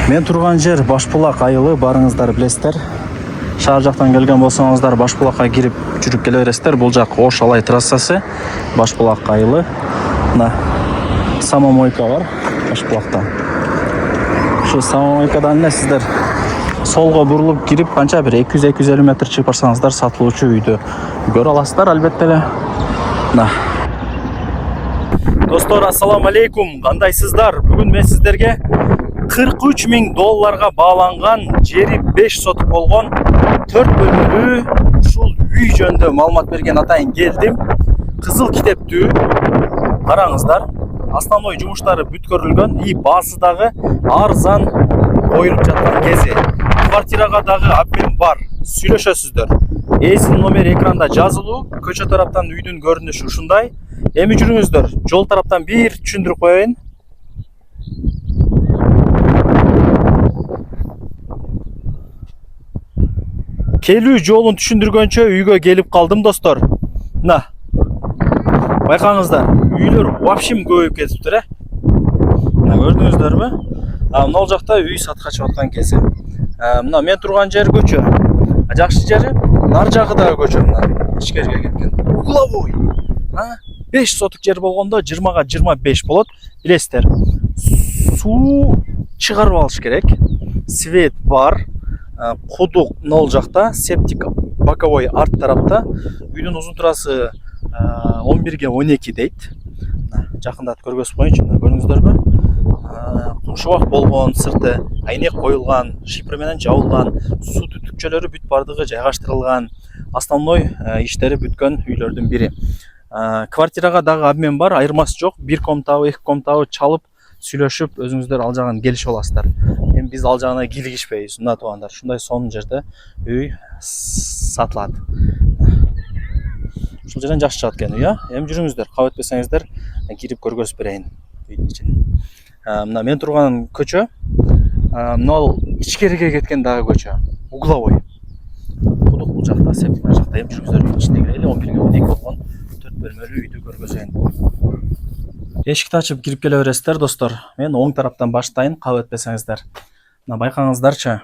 Мен турган жер Башбулак айылы, барыңыздар билесиздер. Шаар жактан келген болсоңуздар Башбулакка кирип жүрүп келе бересиздер. Бул жак Ош Алай трассасы, Башбулак айылы. Мына самомойка бар Башбулакта. Şu самомойкадан эле сиздер солго бурулуп кирип канча бир 200-250 метр чыгып барсаңыздар сатылуучу үйдү көрө аласыздар албетте эле. Мына. Достор, ассаламу алейкум. Кандайсыздар? Бүгүн мен сиздерге $43.000 бааланган жери 5 сотук болгон 4 бөлмөлүү ушул үй жөнүндө маалымат берген атайын келдим. Кызыл китептүү. Караңыздар, основной жумуштары бүткөрүлгөн, и баасы дагы арзан коюлуп жаткан кези. Квартирага дагы обмен бар. Сүйлөшөсүздөр. Эсин номери экранда жазылуу, көчө тараптан үйдүн көрүнүшү ушундай. Эми жүрүңүздөр, жол тараптан бир түшүндүрүп коеюн. Келүү жолун түшүндүргөнчө үйгө келип калдым, достор. Мына. Байкаңыздар, үйлөр вообще көбөйүп кетиптир, Мына көрдүңүздөрбү? Мына ал жакта үй сатка чыгып аткан кези. Мына мен турган жер көчө. Жакшы жери нар жагы дагы көчө, мына ичкерге кеткен. Угловой. 5 сотук жер болгондо 20-га 25 болот. Билесиздер. Суу чыгарып алыш керек. Свет бар. Кудук нол жакта, септик боковой арт тарапта. Үйдүн узун турасы 11-ге 12 дейт. Жакындатып көргөзүп коеюнчу, көрүңүздөрбү? Кумшубак болгон, сырты айнек коюлган, шипр менен жабылган, суу түтүкчөлөрү бүт бардыгы жайгаштырылган. Основной иштери бүткөн үйлөрдүн бири. Квартирага дагы обмен бар, айырмасы жок. Бир комнатабы, 2 комнатабы чалып, сүйлөшүп, өзүңүздөр ал жагын келишип аласыздар. Эми биз ал жагына кийлигишпейбиз, мына туугандар. Ушундай сонун жерде үй сатылат. Ушул жерден жакшы чыгат экен үй, Эми жүрүңүздөр, кабыл этпесеңиздер, кирип көргөзүп берейин үйдүн ичин. Мына мен турган көчө, мына ичкериге кеткен дагы көчө. Угловой. Кудук бул жакта, септик бул жакта. Эми жүрүңүздөр үйдүн ичине кирели, 11-ге 12 болгон 4 бөлмөлүү үйдү көргөзөйүн. Эшикти ачып кирип келе бересиздер, достор. Мен оң тараптан баштайын, кабыл этпесеңиздер. Мына байкаңыздарчы.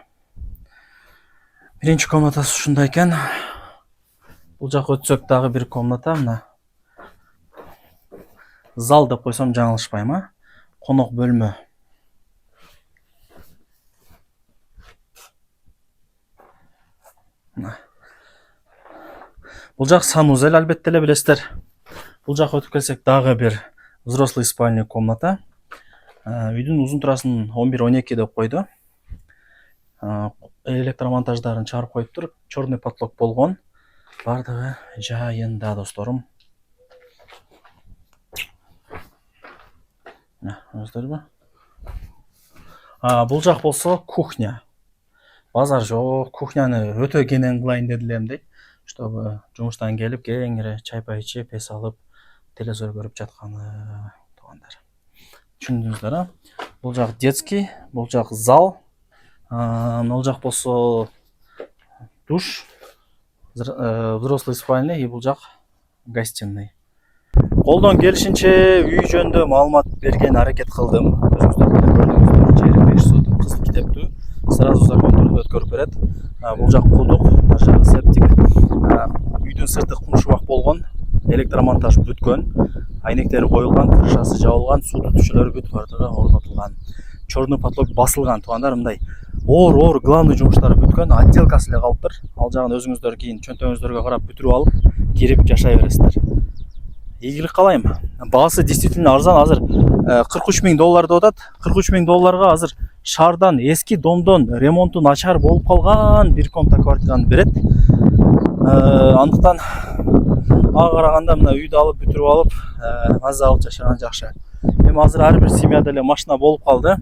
Биринчи комнатасы ушундай экен. Бул жака өтсөк дагы бир комната, мына. Зал деп койсом жаңылышпайм, Конок бөлмө. Бул жак санузел, албетте эле билесиздер. Бул жака өтүп келсек дагы бир взрослый спальный комната. Үйдүн узун турасын 11-12 деп койду. Электромонтаждарын чыгарып коюптур. Черный потолок болгон. Бардыгы жайында, досторум. Көрдүңүздөрбү? Бул жак болсо кухня. Базар жок, кухняны өтө кенен кылайын дедилем дейт. Чтобы жумуштан келип кеңире чай-пай ичип, эс алып, телевизор көрүп жатканы, туугандар. Түшүндүңүздөр, Бул жак детский, бул жак зал. Бул жак болсо душ, взрослый спальный, и бул жак гостиный. Колдон келишинче үй жөнүндө маалымат берген аракет кылдым. Өзүңүздөр көрдүңүздөр, жери 5 сотук, кызыл китептүү. Сразу закон түрүндө өткөрүп берет. Бул жак кудук, ар жагы септик. Үйдүн сырты кумшубак болгон, электромонтаж бүткөн, айнектери коюлган, крышасы жабылган, суу түтүкчөлөрү бүт бардыгы орнотулган. Черный потолок басылган, туугандар, мындай оор главный жумуштары бүткөн, отделкасы эле калыптыр. Ал жагын өзүңүздөр кийин чөнтөгүңүздөргө карап бүтүрүп алып, кирип жашай бересиздер. Ийгилик каалайм. Баасы действительно арзан. Азыр $43.000 деп атат. $43.000 азыр шаардан, эски домдон ремонту начар болуп калган бир комната квартираны берет. Андыктан ага караганда мына үйдү алып бүтүрүп алып, маза алып жашаган жакшы. Эми азыр ар бир семьяда эле машина болуп калды.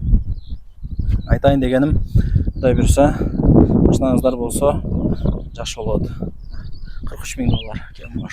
Айтайын дегеним, Кудай буйрса, машинаңыздар болсо жакшы болот. $43.000 кем бар.